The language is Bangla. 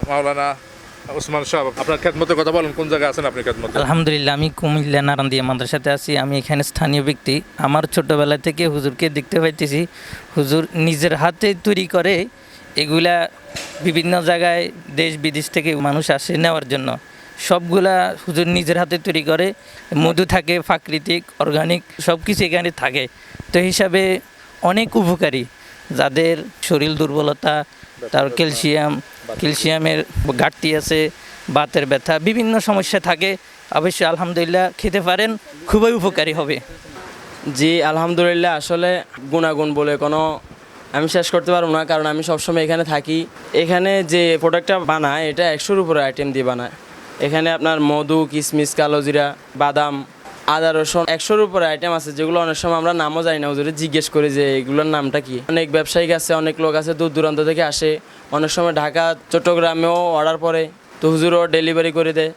মাওলানা ওসমান সাহেব, আপনার খেদমতের কথা বলেন, কোন জায়গায় আছেন আপনি খেদমতে? আলহামদুলিল্লাহ, আমি কুমিল্লা নারান্দিয়া মাদ্রাসাতে আছি। আমি এখানে স্থানীয় ব্যক্তি। আমার ছোটোবেলা থেকে হুজুরকে দেখতে পাইতেছি, হুজুর নিজের হাতে তৈরি করে এগুলা। বিভিন্ন জায়গায় দেশ বিদেশ থেকে মানুষ আসে নেওয়ার জন্য, সবগুলা হুজুর নিজের হাতে তৈরি করে। মধু থাকে, প্রাকৃতিক অর্গানিক সব কিছু এখানে থাকে। তো হিসাবে অনেক উপকারী, যাদের শরীর দুর্বলতা, তার ক্যালসিয়ামের ঘাটতি আছে, বাতের ব্যথা, বিভিন্ন সমস্যা থাকে, অবশ্যই আলহামদুলিল্লাহ খেতে পারেন, খুবই উপকারী হবে। জি আলহামদুলিল্লাহ, আসলে গুণাগুণ বলে কোনো আমি শেষ করতে পারবো না, কারণ আমি সবসময় এখানে থাকি। এখানে যে প্রোডাক্টটা বানায় এটা 100-র উপরে আইটেম দিয়ে বানায়। এখানে আপনার মধু, কিশমিশ, কালোজিরা, বাদাম, আদা, রসুন 100-র উপরে আইটেম আছে, যেগুলো অনেক সময় আমরা নামও জানি না, হুজুরে জিজ্ঞেস করি যে এগুলোর নামটা কি। অনেক ব্যবসায়িক আছে, অনেক লোক আছে দূর দূরান্ত থেকে আসে, অনেক সময় ঢাকা চট্টগ্রামেও অর্ডার পড়ে, তো হুজুরও ডেলিভারি করে দেয়।